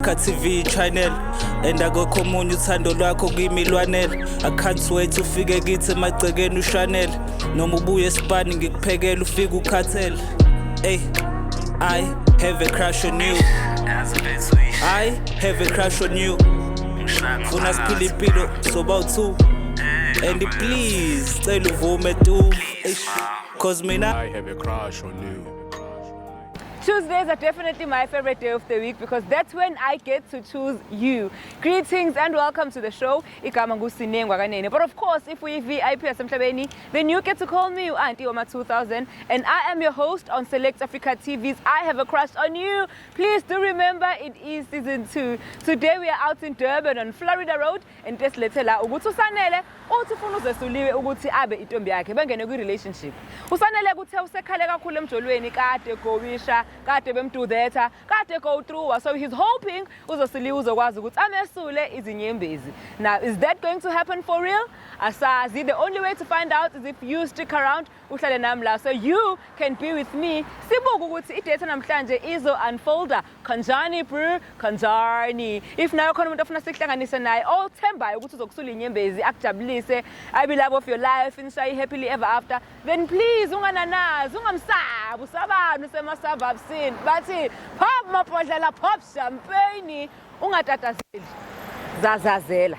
TV channel and akukho omunye uthando lwakho kimi lwanele. I can't wait to ufike kithi emagcekeni uShanel noma ubuye esipani ngikuphekela ufike ukhathele. Hey, I have a crush on you. I have a crush on you. Funa siphila impilo soba two. And please cela uvume tu. Cause mina I have a crush on you. Tuesdays are definitely my favorite day of the week because that's when I get to choose you. Greetings and welcome to the show. Engcwabeni. But of course, if we VIP at Emgcwabeni, then you get to call me Auntie Oma 2000. And I am your host on Select Africa TV's I Have a Crush on You. Please do remember it is season 2. Today we are out in Durban on Florida Road. And just let's tell ukuthi usanele uthifuna uzesuliwe ukuthi abe intombi yakhe bengene kwi relationship. Usanele ukuthi usekhale kakhulu emjolweni kade gowisha kade bemdudetha kade go through, so he's hoping uzosiliwe uzokwazi ukuthi amesule izinyembezi. Now, is that going to happen for real? Asazi. The only way to find out is if you stick around uhlale nami la so you can be with me. Sibuka ukuthi idate namhlanje izo unfolder kanjani bro kanjani. If nayo khona umuntu ofuna sikuhlanganise naye othembayo ukuthi uzokusula inyembezi akujabulise I be love of your life and say happily ever after, then please ungananazi ungamsabi usabani usemasaba sin bathi pop mapodlela pop champagne ungatatazeli zazazela.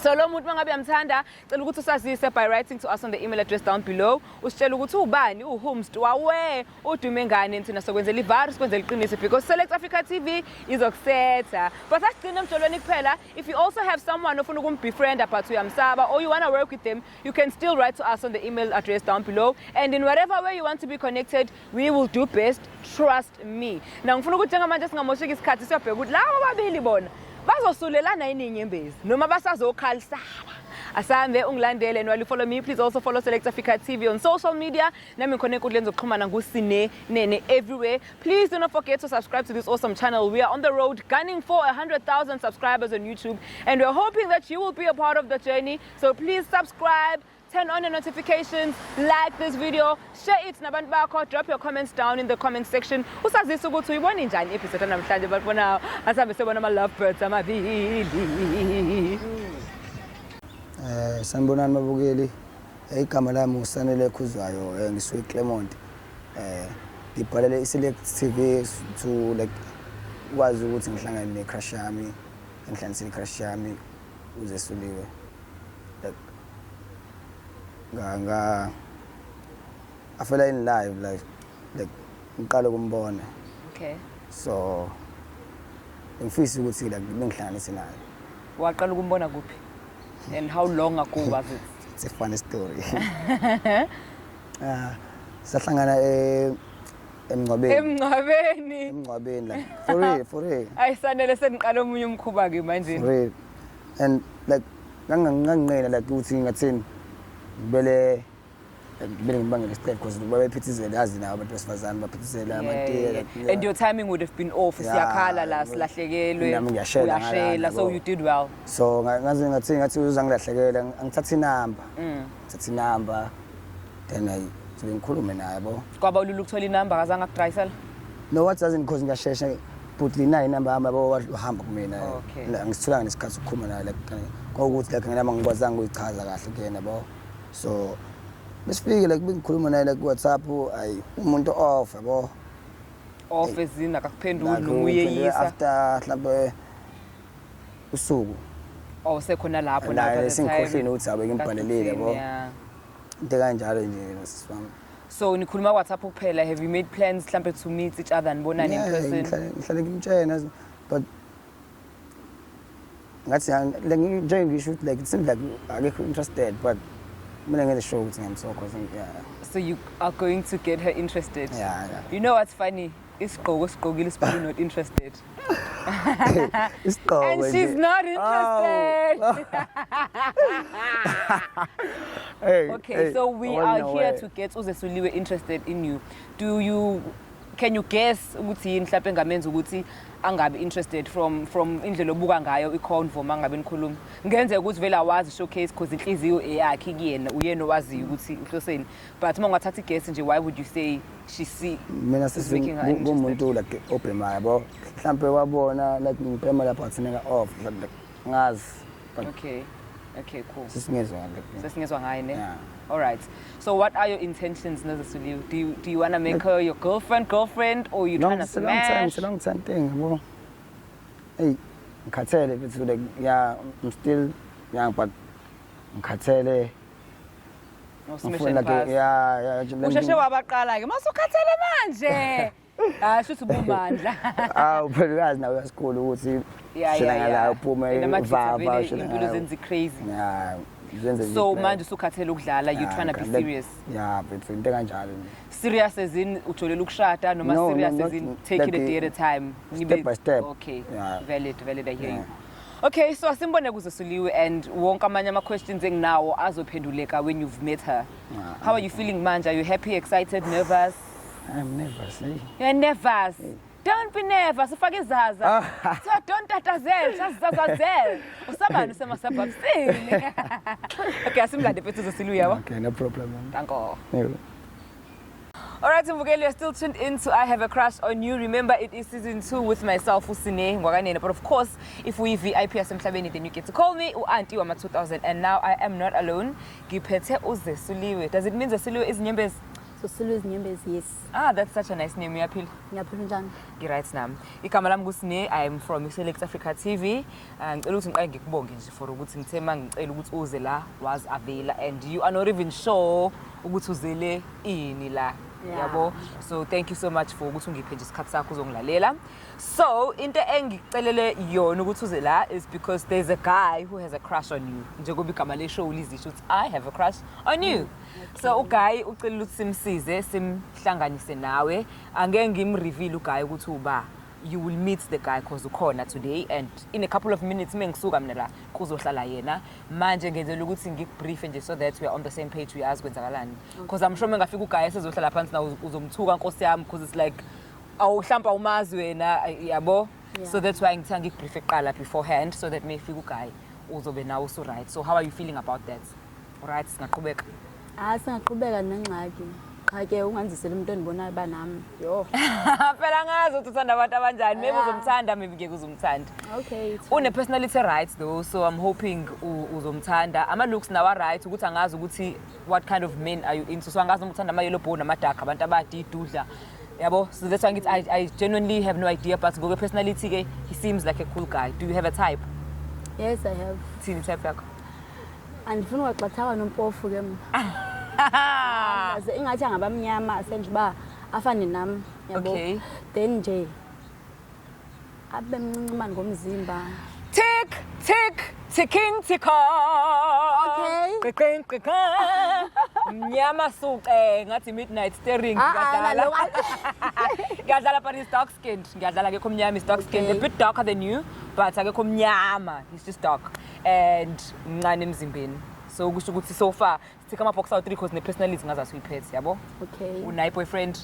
So lo muntu mangabe yamthanda cela ukuthi usazise by writing to us on the email address down below. Usitshela ukuthi ubani uhumst wawe udume ngani nthina sokwenzela ivirus kwenzela iqiniso because Select Africa TV izokusetha. But asigcina emjolweni kuphela. If you also have someone ofuna ukumbefriend but uyamsaba or you want to work with them, you can still write to us on the email address down below, and in whatever way you want to be connected, we will do best, trust me. Now ngifuna ukuthi njengamanje singamosheki isikhathi siyabheka ukuthi labo babili bona bazosulelana yini inyembezi noma basazokhalisana. Asambe ungilandele, and while you follow me, please also follow Select Africa TV on social media. Nami ngikhona enkundleni zokuxhumana ngusine nene everywhere. Please do not forget to subscribe to this awesome channel. We are on the road gunning for 100,000 subscribers on YouTube, and we're hoping that you will be a part of the journey. So please subscribe, turn on your notifications, like this video, share it nabantu bakho, drop your comments down in the comment section. Usazise ukuthi uyibona njani episode namhlanje, but for now asabe sebona ama lovebirds amabili. Sanibonani mabukeli. Igama lami usanele khuzwayo ngisuke Clement. Ngibhalele iSelect TV to like kwazi ukuthi ngihlangane necrush yami, ngihlanganise icrush yami uzesuliwe. Nga I fell in live like ngiqala ukumbona. Okay. So ngifisa ukuthi like ngihlanganise naye. Waqala ukumbona kuphi? And how long ago was it? It's a funny story. Sahlangana Emgcwabeni. Emgcwabeni like for real. Ayisanele seniqala omunye umkhuba ke manje. For real. And like nganginqena like ukuthi ngathini bele ngibangela step because babephithizela yazi nawo abantu besifazana baphithizela amatiye. And your timing would have been off. Siyakhala la silahlekelwe. Uyashela, so you did well. So ngathi uzangilahlekela ngithatha inamba. Ngithatha inamba then ngikhulume naye yabo. Kwaba ululu ukuthola inamba akazange akudrayisela? No, what doesn't cause ngiyashesha but lina inamba hamba bahamba kumina. Ngisithola ngesikhathi ukukhuluma naye like ukuthi like nginama ngikwazanga uyichaza kahle kuyena yabo. So besifike like bengikhuluma naye like WhatsApp ayi umuntu off yabo. Off ezini akakuphenduli noma uyeyisa after mhlawumbe usuku. Awusekhona lapho la singikhohleni ukuthi abe ngimbhalelile yabo. Into kanjalo nje siswami. So nikhuluma WhatsApp kuphela, have you made plans mhlambe to meet each other and bonana in person? Ngihlale ngimtshena but ngathi like ngisho like it seems like akekho interested but mina ngeke show ukuthi ngiyamsokho yeah. So you are going to get her interested? Yeah. You know what's funny? Isigqokile isipili not interested. And she's not interested. Hey, okay, so we are here to get uzesuliwe interested in you. Do you can you guess ukuthi yini mhlawumbe engamenza ukuthi angabe interested from indlela obuka ngayo iconvo mangabe nikhuluma ngenzeka ukuthi vele awazi showcase because inhliziyo eyakhe kuyena uyena owaziyo ukuthi uhloseni but uma ungathatha guess nje why would you say she see mina ngumuntu like open mind yabo mhlambe wabona like ngiphema lapha atheneka off ngazi okay cool sesingezwa ngaye ne all right so what are your intentions Nazasuliwe do you want to make her your girlfriend or you trying to smash it's a long time thing bro hey ngikhathele bethu like yeah I'm still young but ngikhathele yeah usheshe wabaqala ke masukhathele manje shuthi ubumandla uphelazi nawe esikhulu ukuthi shela la uphume vava impilo zenzi crazy yeah so manje usukhathele ukudlala you trying to be serious but into kanjalo serious as in ujolela ukushada noma serious as in take it a day at a time step by step okay valid I hear you okay so asimbone kuZasuliwe and wonke amanye ama questions enginawo azophenduleka when you've met her how are you feeling manje are you happy excited nervous I'm nervous you're nervous Don't be nervous. Ufake izaza. So don't tatazela. Sasizazazela. Usabani usemasabhabsini. Okay, asimlande phethu uZasuliwe yabo. Okay, no problem. Thank you. Alright, Emgcwabeni, you're still tuned in to I Have a Crush on You. Remember, it is season 2 with myself, Emgcwabeni. But of course, if we VIP Emgcwabeni, then you get to call me, Auntie Wama 2000. And now I am not alone. Giphethe uZasuliwe. Does it mean Zasuliwe is Nyembezi? So Sulu is Nyembezi, yes. That's such a nice name. Uyaphila? Ngiyaphila njani? Right now. Igama lami nguSine. I am from Select Africa TV. Ngicela ukuthi ngiqale ngikubonge nje for ukuthi ngithema ngicela ukuthi uze la was available and you are not even sure ukuthi uzele ini la. Yabo. So thank you so much for ukuthi ungiphe nje isikhathi sakho uzongilalela. So into engicelele yona ukuthi uze la is because there's a guy who has a crush on you. Njengoba igama le show lizisho ukuthi I have a crush on you. So uguy ucela ukuthi simsize simhlanganise nawe angeke ngimreveal uguy ukuthi uba you will meet the guy because ukhona today and in a couple of minutes mengisuka mina la kuzohlala yena manje ngenzela ukuthi ngikubrief nje so that we are on the same page we ask kwenzakalani because I'm sure mengafika uguy esezohlala phansi na uzomthuka Nkosi yami because it's like awuhlampa umazi wena yabo so that's why ngithanga ngikubrief eqala beforehand so that mayfika uguy uzobe nawe so right so how are you feeling about that alright singaqhubeka singaqhubeka nengxaki cha ke unganzisela umuntu onibonayo banami yo phela ngazi ukuthi uthanda abantu abanjani maybe uzomthanda maybe ke uzomthanda okay une personality right though so I'm hoping uzomthanda ama looks nawa right ukuthi angazi ukuthi what kind of men are you into so angazi ukuthanda ama yellow bone namadaka abantu abadidudla yabo so that's why I genuinely have no idea but ngoke personality ke he seems like a cool guy do you have a type yes I have thini type yakho andifuna ukuxathawa nompofu ke aze ingathi angabamnyama senje ba afane nami yabo then nje abe mncincimani ngomzimba ticking okay mnyama suke ngathi midnight staring ngadlala but he's dark skinned ngadlala ke komnyama is dark skinned a bit darker than you but akekho mnyama he's just dark and mncane emzimbeni so kusho ukuthi so far sithika ama box out 3 cause ne personality ngaza suyiphethe yabo okay unayi boyfriend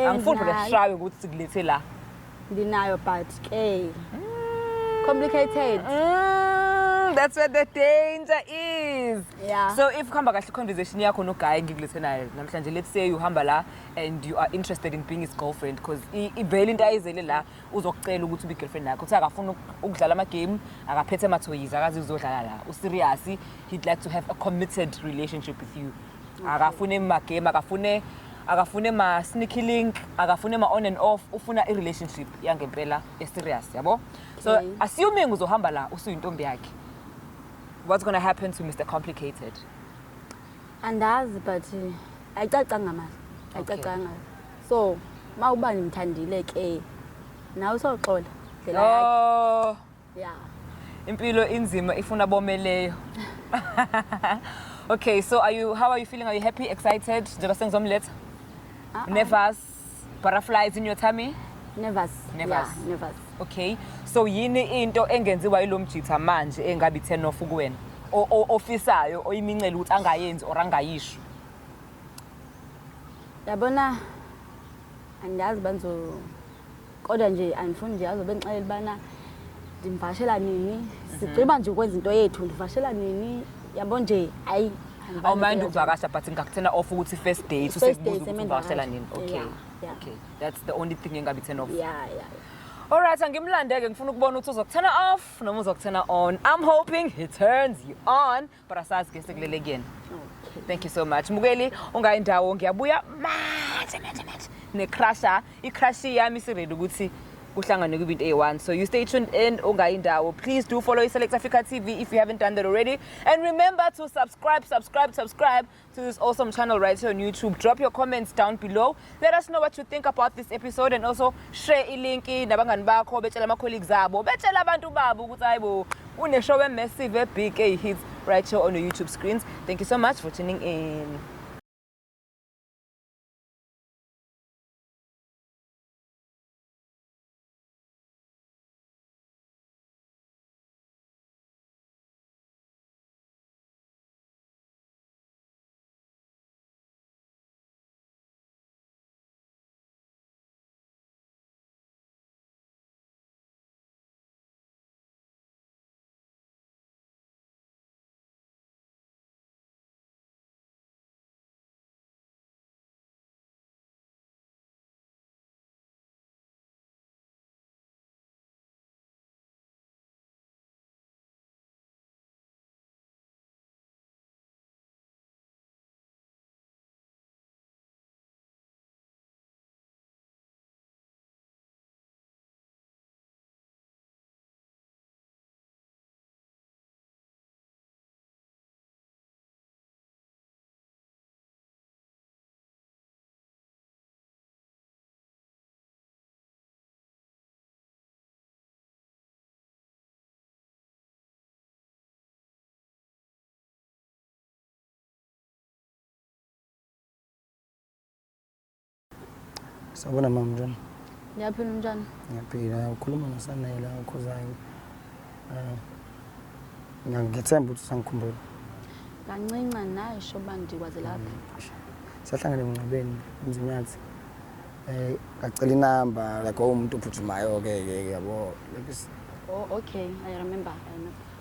angifuni vele shawe ukuthi sikulethe la ndinayo but ke complicated that's where the danger is yeah so if khamba kahle conversation yakho no guy ngikulethe naye namhlanje let's say you hamba la and you are interested in being his girlfriend because ivele into ayizele la uzokucela ukuthi ube girlfriend yakho uthi akafuna ukudlala ama game akaphethe mathoyiz akazi uzodlala la userious he'd like to have a committed relationship with you akafune ma game akafune ma sneaky link akafune ma on and off ufuna i relationship yangempela serious yabo so assuming uzohamba la usuyintombi yakhe what's going to happen to Mr. Complicated andazi but ayicacanga manje ayicacanga so mawuba nimthandile ke nawe usoxola oh yeah impilo inzima ifuna bomeleyo okay so how are you feeling are you happy excited njengoba sengizomletha nervous butterflies in your tummy nervous yeah, nervous okay so yini into engenziwa yilomjitha manje engabi 10 off kuwena ofisayo oyimincela ukuthi angayenzi or angayisho yabona andiyazi banzo kodwa nje andifuni nje azobe ngixelela bana ndimvashela nini sigqiba nje ukwenza into yethu ndivashela nini yabo nje hayi awumind ukuvakasha but ngakuthena off ukuthi first date usekubuza ukuvakashela nini. Okay, okay, that's the only thing engabe turn off. Yeah. Alright, angimlandeke ngifuna ukubona ukuthi uzokuthena off noma uzokuthena on. I'm hoping he turns you on, but asazi ke sekulele kuyena. Okay. Thank you so much. Mukeli ungayindawo ngiyabuya manje necrusher. Icrush yami siready ukuthi kuhlangane kube into A1. So you stay tuned in ungayindawo. Please do follow Select Africa TV if you haven't done that already. And remember to subscribe to this awesome channel right here on YouTube. Drop your comments down below. Let us know what you think about this episode and also share link nabangani bakho betshela ama colleagues abo. Betshela abantu babo ukuthi hayibo une show massive big hits right here on your YouTube screens. Thank you so much for tuning in. Sabona mama njani? Ngiyaphila njani? Ngiyaphila. Ukhuluma noSanaye la ukhozayo. Ngiyangethemba ukuthi sangikhumbula. Kancinca naye shoba ndikwaze lapha. Siyahlangana Emgcwabeni umzinyathi. Ngacela inamba like umuntu ophuthumayo ke yabo. Oh okay, I remember.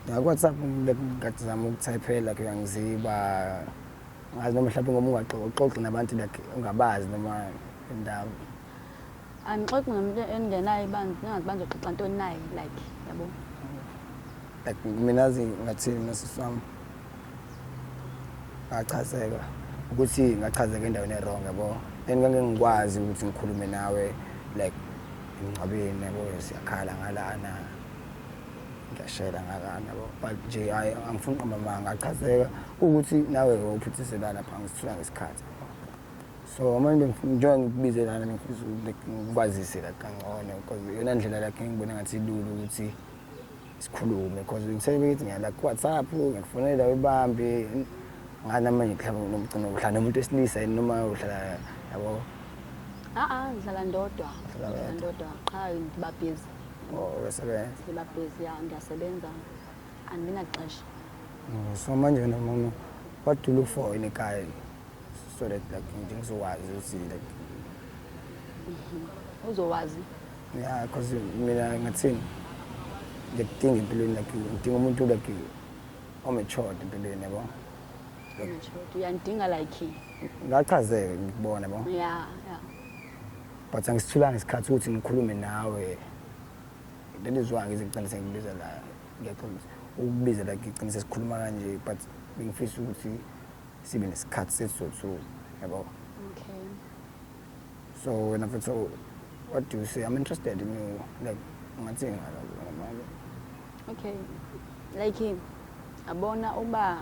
Ya WhatsApp ngizama ukutypela ke yangiziba. Ngazi noma mhlawumbe ngoba ungaxoxa nabantu like ungabazi noma indawo. Angixoxe nomuntu engenayo ibandla, ningazi banje uxoxa ntoni naye like yabo. Like mina ngathini nasiswami. Ngachazeka ukuthi ngachazeka endaweni errong yabo. Then ngangengikwazi ukuthi ngikhulume nawe like Emgcwabeni yabo siyakhala ngalana. Ngiyashela ngalana yabo. But nje angifuni uqamba ngachazeka ukuthi nawe uphuthisela lapha ngisithula ngesikhathi. So manje ngifuna ngikubize lana ngifisa ukwazise la kangcono because yona ndlela lakhe ngibona ngathi ilulu ukuthi sikhulume because ngisebenza ngala ku WhatsApp ngikufonela ubambi ngana manje mhlawumbe nomcino uhlala nomuntu esilisa noma uhlala yabo. Ngidlala ndodwa. Qha ngiba busy. Uyasebenza? Ngiba busy ngiyasebenza. Andinaxesha. So manje wena mama what do you look for in a guy so that like ngizokwazi ukuthi like uzowazi? Yeah, because mina ngathini ngidinga impilweni like ngidinga umuntu like omatured empilweni yabo. Matured. Uyandinga like ngachazeke ngikubona yabo. Yeah. But angisithula ngesikhathi ukuthi ngikhulume nawe. Lelizwa ngiziqinise ngibiza la ngiyaxolisa. Ukubiza la ngiqinise sikhuluma kanje but ngifisa ukuthi sibe nesikhathi sethu yabo. Okay. So when I so what do you say? I'm interested in you like ngathi ngalo. Okay. Like abona uba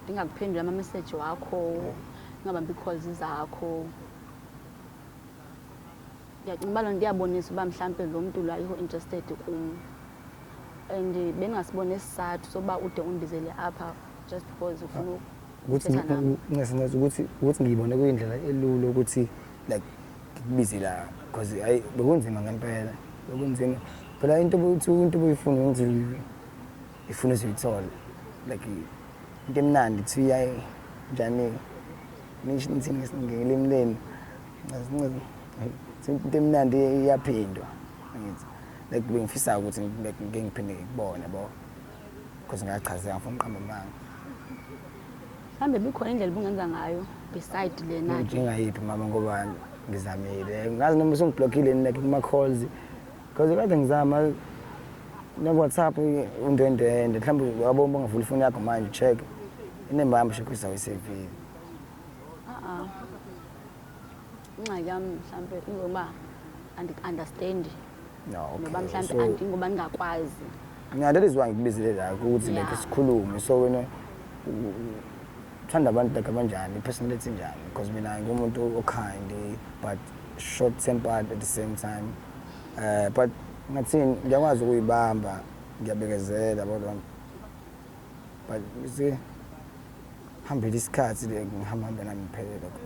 ngingakuphendula ama message wakho ngabambi calls zakho. Ngiyacimba ndiyabonisa uba mhlambe lo muntu la iho interested kum. And bengasibone isizathu soba ude undizele apha just because ufuna ukuthi ngesinyazi ukuthi ngiyibone kuyindlela elula ukuthi like ngikubize la because hayi bekunzima ngempela bekunzima phela into boyifuna ukuthi ifuna siyithola like into emnandi thi yayi njani nithi ngelimleni ngazi into emnandi iyaphindwa ngithi like bengifisa ukuthi ngiphinde ngikubone yabo because ngiyachazela ngifuna uqamba manga mhlambe bikhona indlela ubungenza ngayo beside lena njengayiphi mama ngoba ngizamile ngazi noma usungiblockile like kuma calls because kade ngizama na WhatsApp undwendwende mhlawumbe wabomba ngavula ifoni yakho manje check inemba yami shekisa uyisevile ingxaki yami mhlambe ingoba andikunderstand no ngoba mhlambe andingoba ngingakwazi that is why ngibizile la ukuthi like sikhulume so wena thanda abantu like abanjani personality njani because mina ngumuntu okind but short tempered at the same time but ngathini ngiyakwazi ukuyibamba ngiyabekezela bodwa but you see hambile isikhathi ngihamba nami phela lokho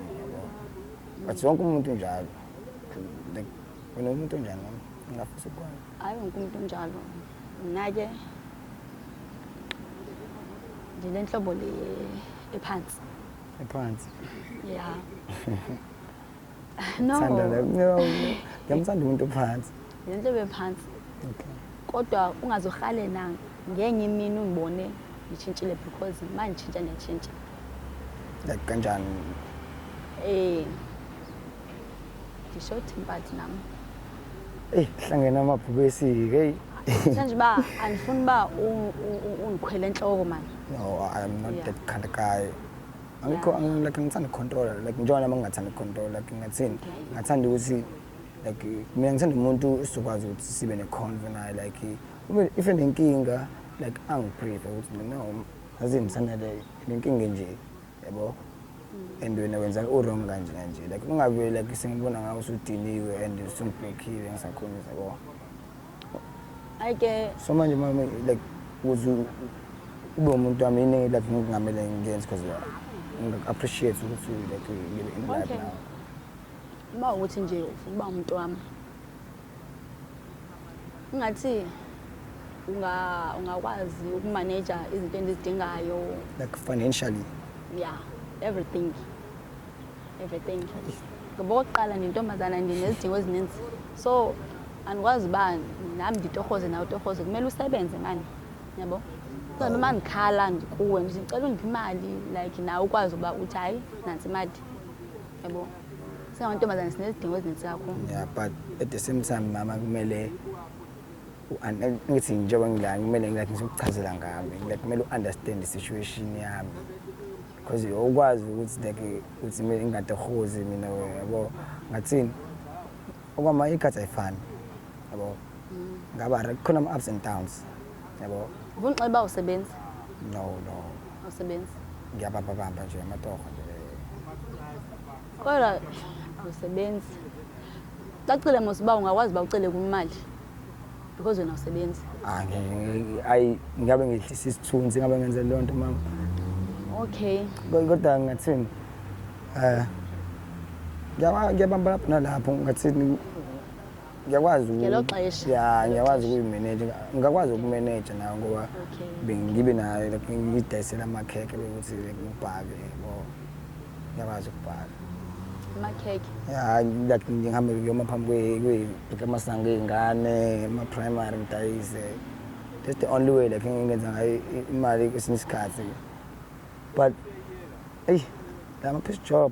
but wonke umuntu njalo like wena umuntu njani ngafisa ukwazi hayi wonke umuntu njalo naye ndilenhlobo le ephansi yeah no ngiyamthanda umuntu ophansi lenhlobo ephansi kodwa ungazohale na ngenye imini ungibone ngitshintshile because manje ntshintsha netshintsha like kanjani short tempered nami hlangana amabhubesi manje ba andifuni ba ungikhwele enhloko man no I'm not that kind of guy I'm like ngithanda control like njengoba ngingathanda control like ngathini ngathanda ukuthi like mina ngithanda umuntu usokwazi ukuthi sibe neconvo naye like if enenkinga like angiprive ukuthi no azimthanda le inkinga nje yabo and wena wenza wrong kanje like ungabe like sengibona ngawo usudiniwe and usungiblockile ngisakhuluma yabo ayike so manje mama like uzu ube umuntu wami iningi like ngingamele ngenze because appreciate ukuthi like ngibe in life now uma ukuthi nje uba umuntu wami ungathi ungakwazi ukumanage izinto endizidingayo like financially yeah everything ngoba oqala nentombazana ndinezidingo ezininzi so andikwazi ba nami ngitohoze nawe utohoze kumele usebenze manje yabo kodwa uma ngikhala ngikuwe ngicela ungiphe imali like nawe ukwazi uba uthi hayi nansi imali yabo singamantombazana sinezidingo ezininzi kakhulu yeah but at the same time mama kumele ngithi njengoba ngila kumele like ngizokuchazela ngami like kumele understand the situation yami because ukwazi ukuthi like uthi mina ngingatohoze mina yabo ngathini okwama ikhathi ayifani yabo ngaba khona ama ups and downs yabo ubunxiba usebenza no usebenza ngiyabamba nje amatoho nje kodwa usebenza cacile mosiba ungakwazi ba ucele kumali because wena usebenza ngabe ngihlisa isithunzi ngabe ngenze lonto mama okay kodwa ngathini ngiyabamba lapho nalapho ngathini ngiyakwazi ngiyakwazi ukuyimanage ngakwazi ukumanage nayo ngoba bengibe nayo like ngidayisela amakheke bekuthi ngibhake yabo ngiyakwazi ukubhaka amakheke like ngihamba ngiyoma phambi kwamasango ey'ngane ama-primary ngidayise that's the only way like ngenza ngayo imali kwesinye isikhathi but lama-piece job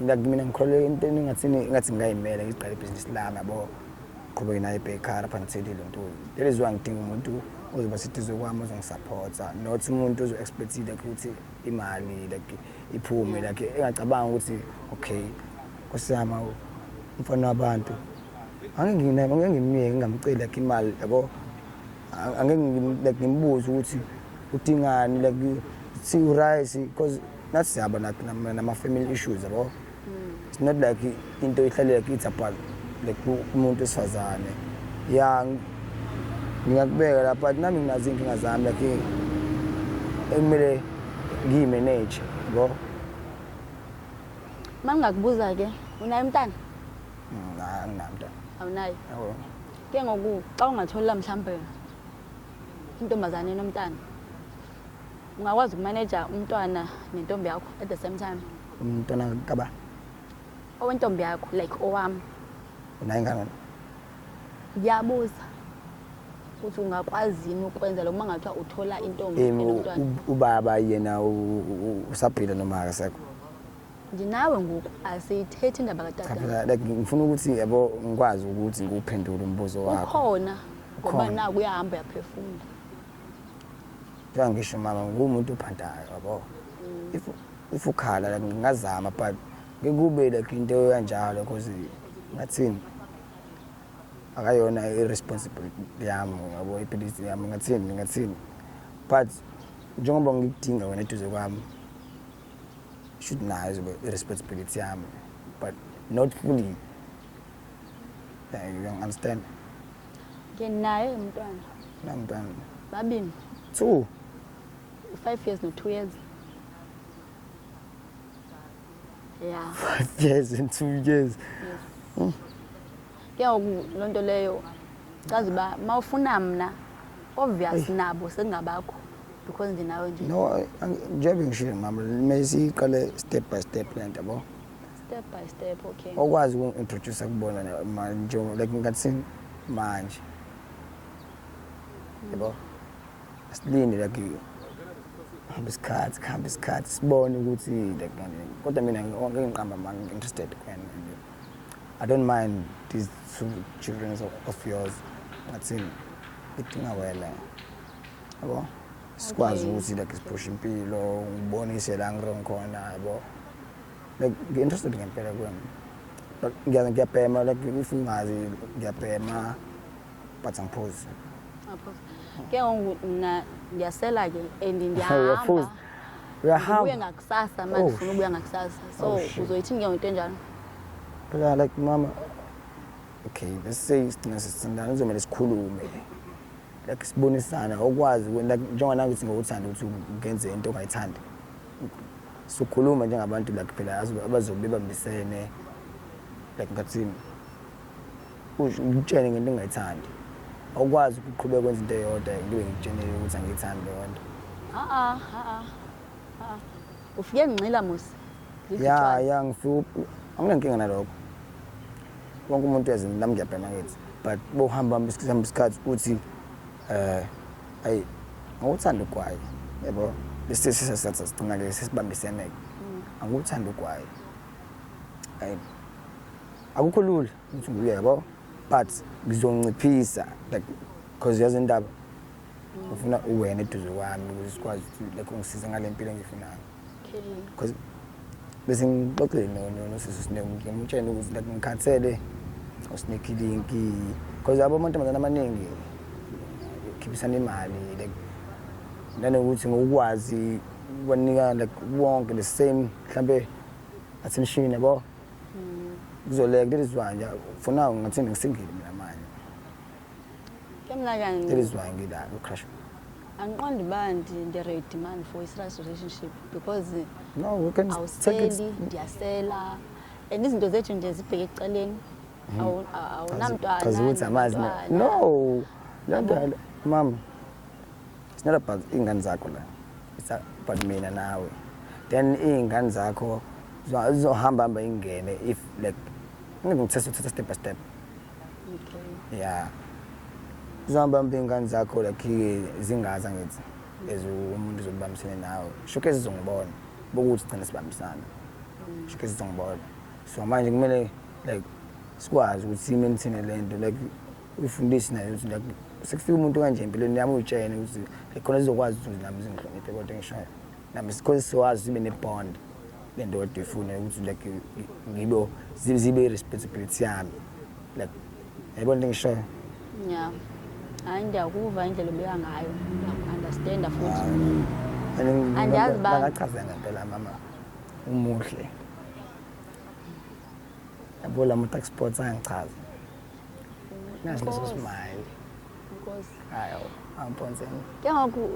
like mina ngikholelwa into ngathi ngingayimela ngiqale ibhizinisi lami yabo qhubeke nayo ibhekara apha ngithethile nto that is why ngidinga umuntu ozoba siduze kwami ozongisupport-a not umuntu ozo-expect-ile ukuthi imali like iphume like engacabanga ukuthi okay kusama umfana wabantu angeke ngimyeke ngingamceli like imali yabo angeke like ngimbuze ukuthi udingani like see rise because nathi siyaba nama-family issues yabo it's not like into ihlale like it's about like umuntu esifazane ngingakubeka lapha but nami nginazo inkinga zami like ekumele ngiyimanage yabo mangingakubuza-ke unaye umntana anginamntana awunayo yabo ke ngoku xa ungatholela mhlawumbe intombazane enomntana ungakwazi ukumaneja umntwana nentombi yakho at the same time umntwana kaba owentombi yakho like owami naye ngani ngiyabuza ukuthi ungakwazi yini ukwenza lo mangathiwa uthola intombi enomntwana ubaba yena usaphila noma akasekho nginawe ngoku asiyithethi indaba katata like ngifuna ukuthi yabo ngikwazi ukuthi ngikuphendule umbuzo wakho khona ngoba naku uyahamba yaphefumula ngisho mama ngumuntu ophantayo yabo if ukhala like ngingazama but ngikube like into kanjalo because ngathini akayona irresponsibility yami yabo ipilisi yami ngathini but njengoba ngikudinga wena eduze kwami should nazo irresponsibility yami but not fully. You understand? Naye umntwana. Namntwana. Babini. 2. 5 years no 2 years. Yeah. 5 years and 2 years. Yes. Ke lonto leyo cazi ba mawufuna mina obvious nabo sengabakho because ndinawe nje. No, njengoba ngishilo mama mase iqale step by step lento yabo. Step by step, okay. Okwazi uku-introduce kubona manje like ngathi manje. Yabo. Asilinde like khamba isikhathi sibone ukuthi like kodwa mina ngiqamba manje interested when I don't mind these 2 children of yours. Ngathi idinga wena. Yabo. Sikwazi ukuthi like sipush impilo ngibonise la ngirong khona yabo. Like interested ngempela kwami. But ngiyapema like if ungazi ngiyapema but angiphosi. Ke mina ngiyasela ke and ngiyahamba. Uyahamba. Ubuye ngakusasa manje ufuna ubuya ngakusasa. So uzoyithini ke into enjalo? Phela like mama okay let's say sithanda uzomela sikhulume. Like sibonisana okwazi like njengoba ngithi ngokuthanda ukuthi ungenze into ongayithandi. Sokhuluma njengabantu like phela abazobe bambisene like ngathi utshene ngento engayithandi. Awukwazi ukuqhubeka kwenza into eyodwa ngibe ngitshenele ukuthi angiyithandi lento. Ufike ngicila musi. Yeah ngifuna anginenkinga nalokho. Wonke umuntu uyazi nami ngiyabhema ngithi but bohamba isikhathi uthi ay awuthanda ukwayi yabo bese sisasicina ke sesibambisene angikuthanda ukwayi ay akukho lula ukuthi ngiyebo but ngizonciphisa like because yazi indaba ufuna uwena eduze kwami ukuthi sikwazi ukuthi like ungisiza ngale mpilo engifunayo okay because bese ngixoxele no sisine ngimtshela ukuthi like ngikhathele usinike link because abo abantu abaningi khiphisana imali like nanokuthi ngokwazi kwanika like wonke the same mhlambe attention yabo kuzoleka that is why for now ngathi ngisingile mina manje kemla kani that is why ngila crash angiqondi bandi the right man for a serious relationship because no we can take it ndiyasela and izinto zethu nje zibheke eceleni awunamntwana kazi ukuthi amazi no lento mama it's not about ingane zakho la it's about mina nawe then ingane zakho zizohamba ingene if like ngithatha step by step okay yeah zizohamba ingane zakho like zingaza ngithi umuntu uzobambisene nawe shoke sizongibona bokuthi gcina sibambisana shoke sizongibona so manje kumele like sikwazi ukuthi imaintain lento like ufundise nayo ukuthi like sekufika umuntu kanje empilweni yami utshene ukuthi khona sizokwazi ukuthi nami zingihloniphe kodwa ngishoyo nami sikhoze siwazi sibe nebond lento kodwa ifuna ukuthi like ngibo zibe responsibility yami like yabona into ngishoyo yeah andiyakuva indlela obeka ngayo understand futhi andiyazi bangachaza ngempela mama umuhle yabona mu tax sports angichaza nasileso smile because hayo amphonseni ke ngoku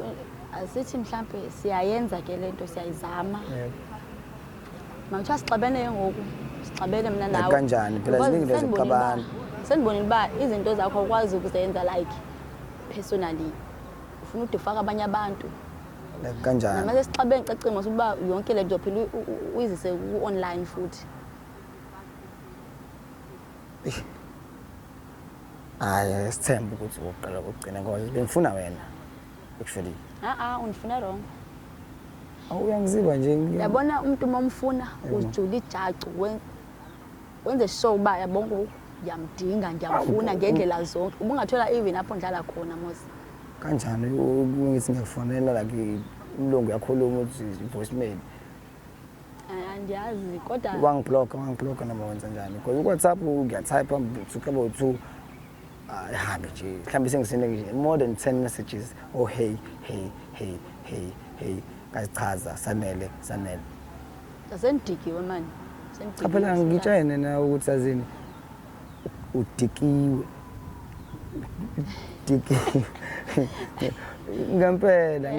asithi mhlambe siyayenza ke lento siyayizama manje sixabene ngoku sixabene mina nawe kanjani phela ziningi lezo cabana senibonile ba izinto zakho ukwazi ukuzenza like personally ufuna ukufaka abanye abantu kanjani manje sixabene cacimo ukuba yonke lento phela uyizise ku online futhi Hayi sithemba ukuthi uqala ukugcina ngoba bengifuna wena actually. Undifuna wrong. Awuyangiziba nje. Yabona umuntu momfuna uzijula ijacu wenze show ba yabongo ngiyamdinga ngiyamfuna ngendlela zonke. Ubungathola even apho ndlala khona mos. Kanjani ngithi ngiyafonela la umlungu yakhuluma ukuthi voicemail. Andiyazi kodwa Wangiblock noma wenza njani because WhatsApp ngiyatype usuka bo2 ayihambe nje mhlawumbe sengisine nje more than 10 messages oh hey ngazichaza sanele asendikiwe man phela ngitshayene na ukuthi azini udikiwe ngempela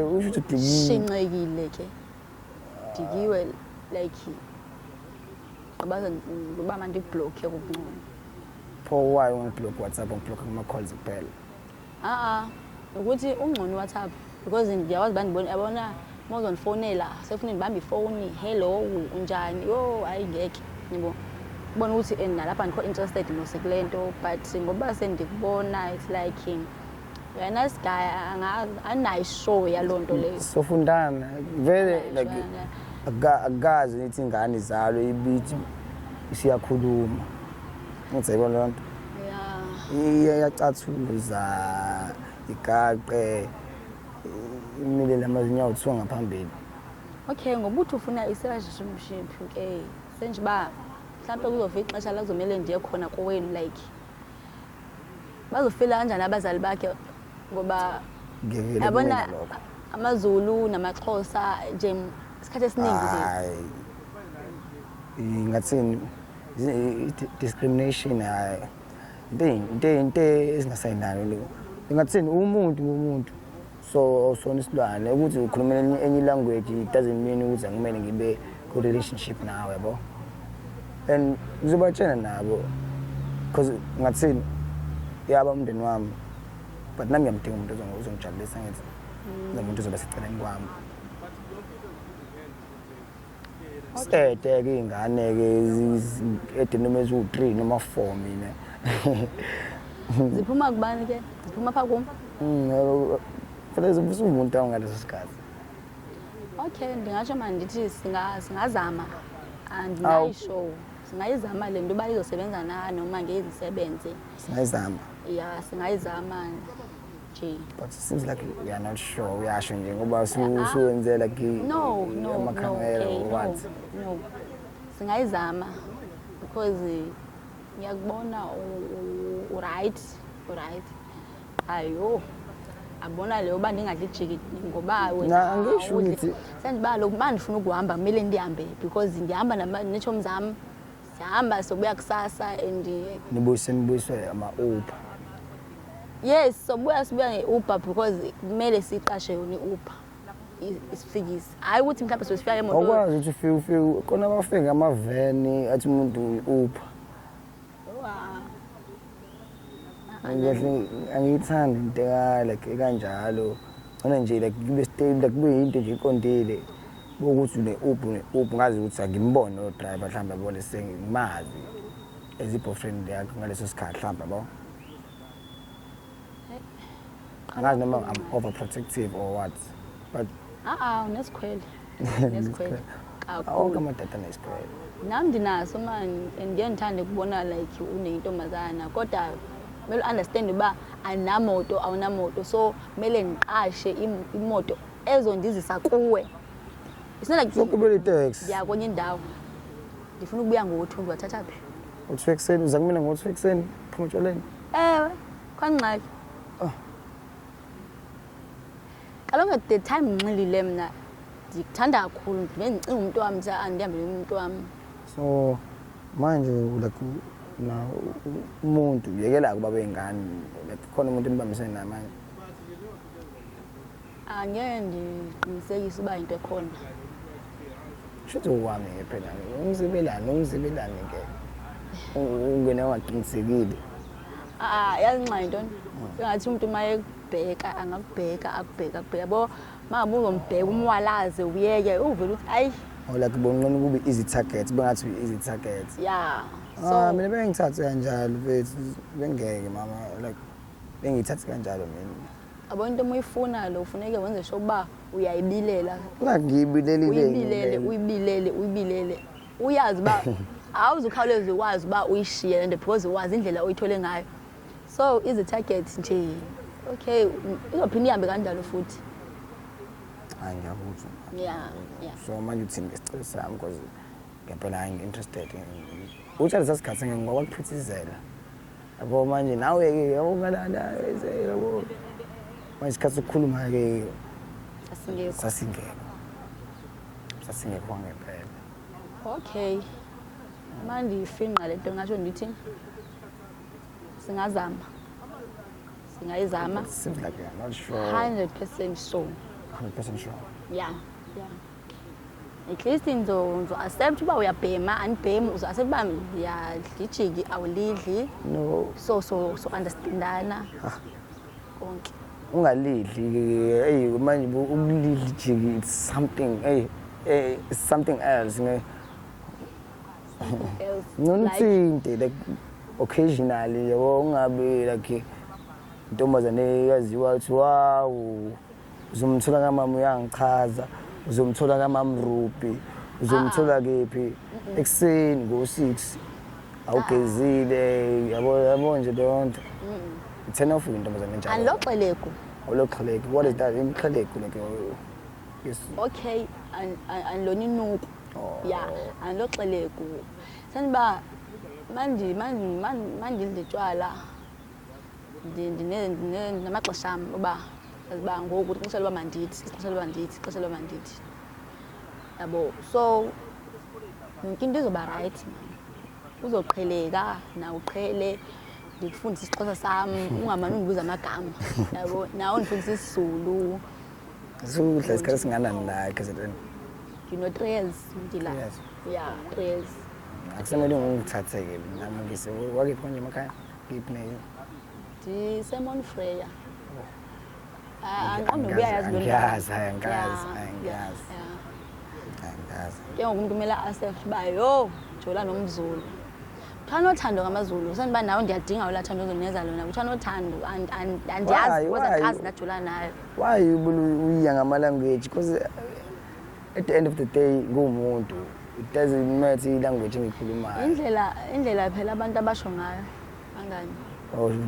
usho ukuthi udikiwe shinqekile ke dikiwe like qabaza ngoba manje block yakugcona pho why ungiblock WhatsApp ungiblock kuma calls kuphela ukuthi ungcono WhatsApp because ngiyawazi bandibona yabona mozonfonela sefuna ngibambe ifone hello unjani ayingeke nibo ubona ukuthi nalapha ngikho interested nosekulento but ngoba sendikubona it's like you're a nice guy anayi show yalonto leyo sofundana vele like akazi nithi ingane izalo ibithi siyakhuluma ngizayibona lonto iyacathuza igaqe imile lamazinyawo uthiwa ngaphambili. Okay ngoba uthi ufuna i-relationship ke senje ba mhlawumbe kuzofika ixesha la kuzomela ndiye khona kowenu like bazofila kanjani abazali bakhe ngoba yabona amaZulu namaXhosa nje isikhathi esiningi nje ngathini discrimination into esingasayinayo lo ngathini umuntu so isilwane ukuthi ukhulumela enye language it doesn't mean ukuthi angimele ngibe ku relationship nawe yabo and ngizobatshena nabo because ngathini yaba umndeni wami but nami ngiyamdinga umuntu ozongijabulisa ngithi umuntu ozoba seceleni kwami sete ke ingane ke edinoma ezu3 noma 4 mina ziphuma kubani ke ziphuma pha kum Phela umuntu angaleso sikhathi. Okay ndingasho manje ndithi singazama and nayi show singayizama le nto ba izosebenza noma ngezisebenze singayizama yeah singayizama nje but it seems like we are not sure uyasho nje ngoba usenzela ki no singayizama because ngiyakubona right ayo abona leyo ba ndingadlijiki ngoba wena angisho ukuthi sendiba lokhu manje ufuna ukuhamba kumele ndihambe because ngihamba netshomi zami sihamba sobuya kusasa and nibuyiswe ama-Uber. Yes sobuya nge-Uber because kumele siqashe yona i-Uber isifikisi hayi ukuthi mhlawumbe sosifika emoto awukwazi ukuthi ufike khona abafike ngamaveni athi umuntu u-Uber. Angiyithandi into like kanjalo ngone nje like kube stay like kube into nje iqondile bokuthi ne-Uber ngazi ukuthi angimbone no driver mhlawumbe abone sengimazi as a boyfriend yakhe ngaleso sikhathi mhlawumbe yabo angazi noma I'm overprotective or what but nesikhwele awonke amadoda nesikhwele nami ndinaso man ngiyandithanda ukubona like uneyintombazana kodwa mele understand uba anamoto awunamoto so mele ngiqashe imoto ezondizisa kuwe it's not like sokubele itaxi ya kwenye indawo ndifuna ukubuya ngo-2 wathatha phi uthi ekseni uza kumina ngo-2 ekseni phuma tshwaleni khangxaki kaloku the time nginxilile mna ndikuthanda kakhulu ndibe ndicinga umuntu wami andihambele umuntu wami so manje like na umuntu yekela kuba bengane khona umuntu enibambisene naye manje angeke ndiqinisekise uba into ekhona shithi wami ke phela ungizibelani ke ungene waqinisekile yazi nxa yintoni engathi umuntu maye kubheka angakubheka akubheka yabo mangabe uzombheka umwalaze uyeke uvele uthi ayi like bonqona kube easy targets bengathi easy targets So mina bengithathe kanjalo bethu bengeke mama like bengithathe kanjalo mina. Yabo into oyifuna lo ufuneke wenze sure ukuba uyayibilela. Ungayibilelile. Uyibilele. Uyazi uba awuzukhawuleza ukwazi uba uyishiye and because wazi indlela oyithole ngayo. So is the target nje. Okay, izophinda ihambe kanjalo futhi. Ngiyakuzwa. Yeah. So manje uthini ngesicelo sami because ngempela I'm interested in. Uthi lesasikhathi ngingakwakuphithizela. Yabo manje nawe ke yabo ngalana yabo. Manje isikhathi ukukhuluma ke sasingekho ngempela. Okay. Manje ifinqa lento ngasho ngithi singayizama. Seems like I'm not sure. 100% sure. 100% sure. Yeah. At least nzo accept uba uyabhema anibhemi uzo accept uba yadlijiki awulidli. No. So understandana. Konke. Ungalidli manje ukulidla jiki it's something it's something else Nothing like occasionally yabo ungabe like intombazane yaziwa ukuthi wow uzomthola kamama uyangichaza uzomthola kamama Rupi uzomthola kephi ekseni ngo6 awugezile yabo nje lonto 10 of intombazane njalo Aloxeleko. Oloxeleko what is that imxeleko like yes Okay and loni nuku. Yeah and loxeleko. Saniba manje nditshwala ndinamaxesha ami uba aziba ngoku ixesha loba mandithi yabo so into izoba right uzoqheleka na uqhele ndikufundisa isixhosa sami ungamane undibuza amagama yabo nawo ndifundisa isiZulu Zudla isikhathi singanani naye KZN you know 3 years ndila yeah 3 years akusemele ungithathe ke nami ngise wake konje emakhaya Deepening Simon Freya angiyazi ke ngomuntu kumele accept uba yo jola nomzulu uthanda nothando ngamaZulu saniba nawe ndiyadinga ulathando ozonikeza lona uthanda nothando andiyazi kwazazi najola nayo why uyiya ngama-language because at the end of the day ngumuntu it doesn't matter ilanguage engiyikhulumayo indlela phela abantu abasho ngayo angani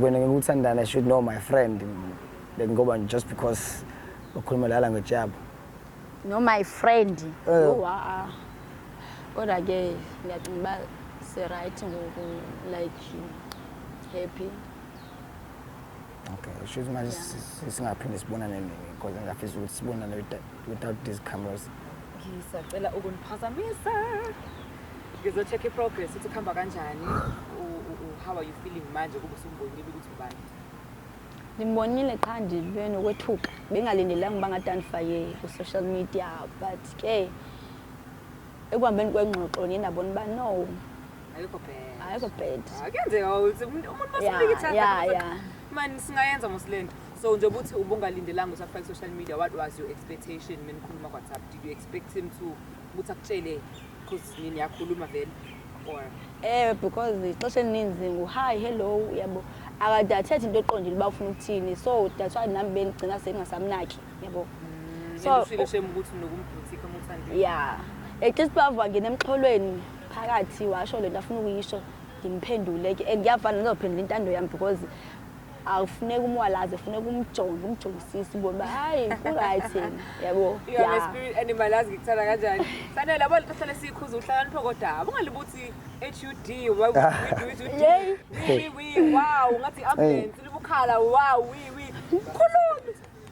wena ngikuthandana I should know my friend then ngoba just because ukhuluma la language yabo no my friend kodwa ke ngiyacinga uba right ngoku like happy okay should manje singaphinde sibonane nini because ngafisa ukuthi sibonane without these cameras ngisacela ukuniphazamisa ngizo-check i-progress ukuthi kuhamba kanjani how are you feeling manje kube usumbonile ukuthi ubani Nimbonile qha ndibe nokwethuka bengalindelanga uba ngadandifake ku-social media but ke ekuhambeni kwengxoxo niye ndabona uba no ayikho bad akuyenzeka ukuthi umuntu masilike ithanda mani singayenza mosilento so njengoba uthi ubungalindelanga ukuthi afake social media what was your expectation menikhuluma ku-WhatsApp did you expect him to ukuthi akutshele because nini yakhuluma vele or because ixesha elininzi ngu-hi hello yabo akade athethe into eqondile uba ufuna ukuthini so that's why nami benigcina seningasamnaki yabo so ufile shame ukuthi nokumbhutika umuthandi yeah at least bava ngena emxholweni phakathi washo lento afuna ukuyisho ngimphendule ke ngiyavana ngizophendula intando yami because awufuneka umwalaze ufuneka umjongisise ubone ba hayi ku-right yabo you are a spirit animal azi ngikuthanda kanjani sanele labo lihlale sikhuza uhlakanipho kodwa ungalibuthi HUD wow ngathi ambulance libukhala wow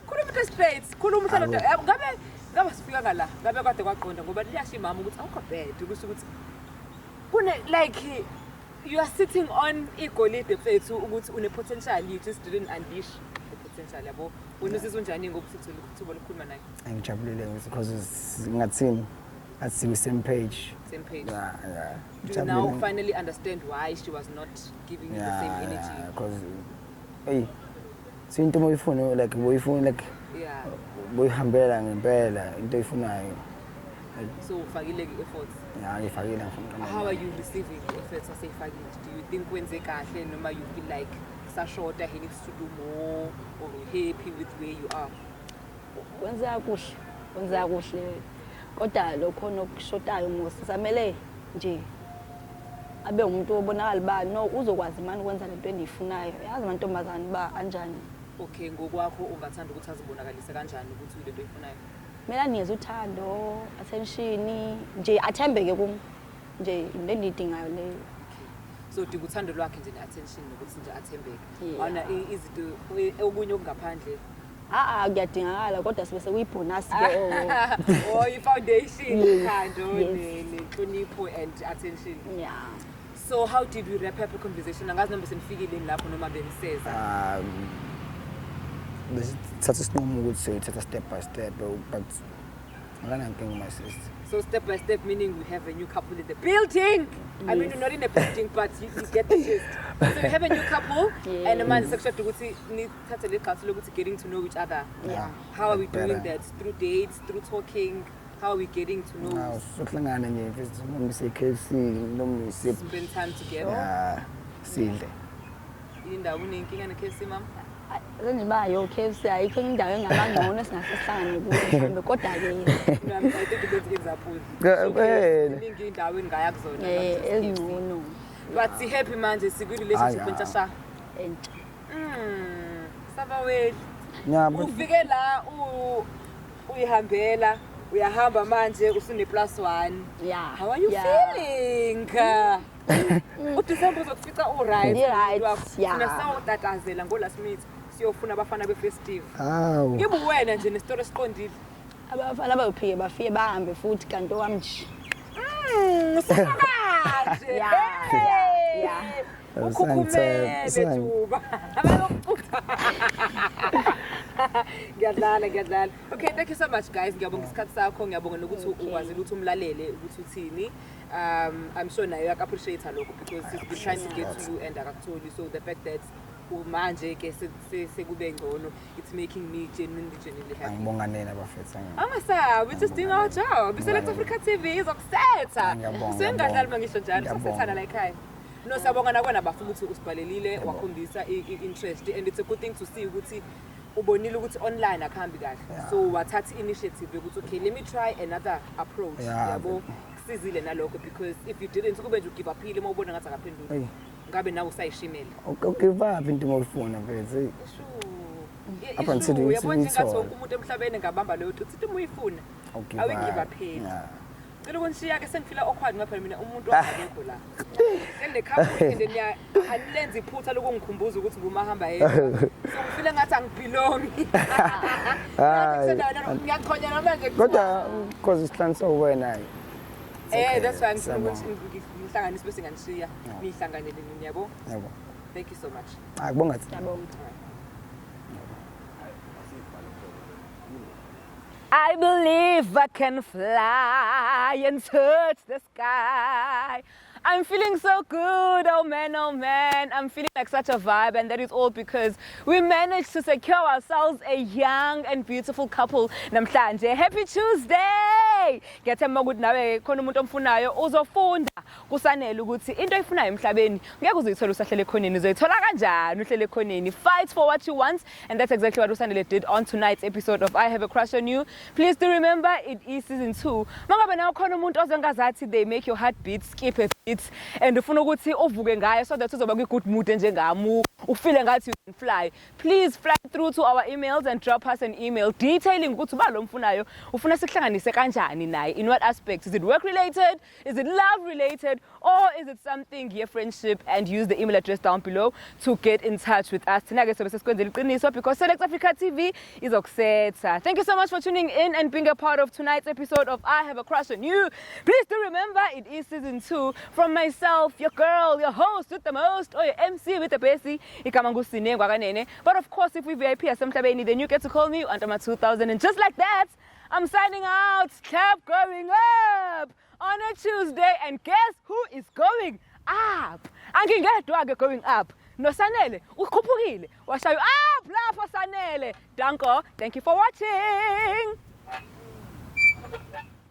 khuluma into space khuluma uhlala ngabe sifika ngala ngabe kade kwaqonda ngoba liyashima mama ukuthi awukho bad kusho ukuthi kune like you are sitting on igolide fethu ukuthi une potential you just didn't unleash the potential yabo wena usizwe njani ngokuthi ukuthuba lokukhuluma naye ngijabulile because ngathini asi same page yeah do you now finally understand why she was not giving you the same energy because hey sinto moyifuna like boyifuna like yeah boyihambela ngempela into eyifunayo So ufakile efforts. Yeah, ngifakile How are you receiving efforts aseyifakile? Do you think wenze kahle noma you feel like sashota he needs to do more or you're happy with where you are? Wenza kuhle kodwa lokho nokushotayo ngosamele nje abe umuntu obonakala ba no uzokwazi manje ukwenza lento endiyifunayo yazi amantombazane ba kanjani. Okay, ngokwakho ungathanda ukuthi azibonakalise kanjani ukuthi lento oyifunayo? Mina niyeza uthando, attention, nje athembeke kum. Nje into endidingayo leyo. So uthando lwakhe nje ne-attention nokuthi nje athembeke. Awuna izinto okunye okungaphandle. Kuyadingakala kodwa sibe sekuyibonus ke oh i-foundation uthando nenhlonipho and attention. Yeah. So how did we wrap up the conversation? Angazi noma senifikile lapho noma beniseza. That's a normal would say it's a step by step, but I don't think my sister. So step by step meaning we have a new couple in the building. I mean you're not in the building but you get the gist. So we have a new couple and a man is actually getting to know each other. Yeah. How are we doing that? Through dates, through talking? How are we getting to know? So hlangana nje, say KFC, no spend time together. Yeah. Silde. Indawo unenkinga neKFC mama? Senjibayo KFC ayikho indawo engabangcono singasehlangane kuyo kodwa ke I think it's example. Iningi indawo engaya kuzona. Ezingcono. But si happy manje siku relationship entsha. Entsha. Saba wethu. Yeah, Ufike la uyihambela uyahamba manje usune +1. Yeah. How are you feeling? UDecember uzokufica right. Sina sawutatazela ngo last minute siyofuna abafana be-festive. Ngibe wena nje nestory esiqondile. Abafana bafike bahambe futhi kanti wami nje. Usakaje. Yeah. Ukhukhumele Juba. Ngiyadlala. Okay, thank you so much guys. Ngiyabonga isikhathi sakho, ngiyabonga nokuthi ukwazile ukuthi umlalele ukuthi uthini. I'm sure naye appreciate lokho because he's been trying to get to you and akakutholi. So the fact that manje ke sekube ngcono, it's making me genuinely happy. Ngibonga nina bafethu. Amasa, we're just doing our job. Select Africa TV is ukusetha. Sengadlali mangisho njalo, sasethana la ekhaya. No sabonga nakona bafuna ukuthi usibhalelile wakhombisa interest and it's a good thing to see ukuthi ubonile ukuthi online akhambi kahle. So wathatha initiative ukuthi okay, let me try another approach. Yabo kusizile nalokho because if you didn't kube nje ugive up ile mawubona ngathi akaphendula. Ngabe nawe usayishimela. Okay, vaphi into ngofuna mfethu. Apha ngithi yabona ngathi wonke umuntu emhlabeni ngabamba leyo uthi umuyifuna. Awugive up phela. Ngicela ukushiya ke sengifila awkward ngapha mina umuntu ongekho la. Sende couple and then alenze iphutha lokungikhumbuza ukuthi ngumahamba yedwa. So ngifile ngathi angibelongi. Ngiyakhonyana manje. Kodwa because isihlanisa wena. That's why ngihlanganise bese nganishiya. Nihlanganele nini yabo? Yebo. Thank you so much. Akubonga. I believe I can fly and touch the sky. I'm feeling so good, oh man, I'm feeling like such a vibe, and that is all because we managed to secure ourselves a young and beautiful couple namhlanje. Happy Tuesday! Ngiyathemba ukuthi nawe khona umuntu omfunayo uzofunda kusanele ukuthi into oyifunayo emhlabeni ngeke uzuyithola usahlele khoneni, uzoyithola kanjani uhlele khoneni. Fight for what you want, and that's exactly what Usanele did on tonight's episode of I Have a Crush on You. Please do remember it is season 2. Mangabe nawe khona umuntu ozengazathi they make your heart beat, skip a beat, and ufuna ukuthi uvuke ngayo so that uzoba kwi good mood njengami ufile ngathi you can fly. Please fly through to our emails and drop us an email detailing ukuthi balo mfunayo ufuna sihlanganise kanjani naye, in what aspects. Is it work related, is it love related, or is it something your friendship? And use the email address down below to get in touch with us. Thina ke sobe sesikwenzela iqiniso because Select Africa TV is okusetha. Thank you so much for tuning in and being a part of tonight's episode of I Have a Crush on You. Please do remember it is season 2. From myself, your girl, your host with the most, or your MC with the bestie, Emgcwabeni. But of course, if we VIP as Emgcwabeni, then you get to call me under my 2000. And just like that, I'm signing out. Keep going up on a Tuesday. And guess who is going up? Angingedwa going up. No Sanele, ukhuphukile. Washayo up lapho Sanele. Danko, thank you for watching.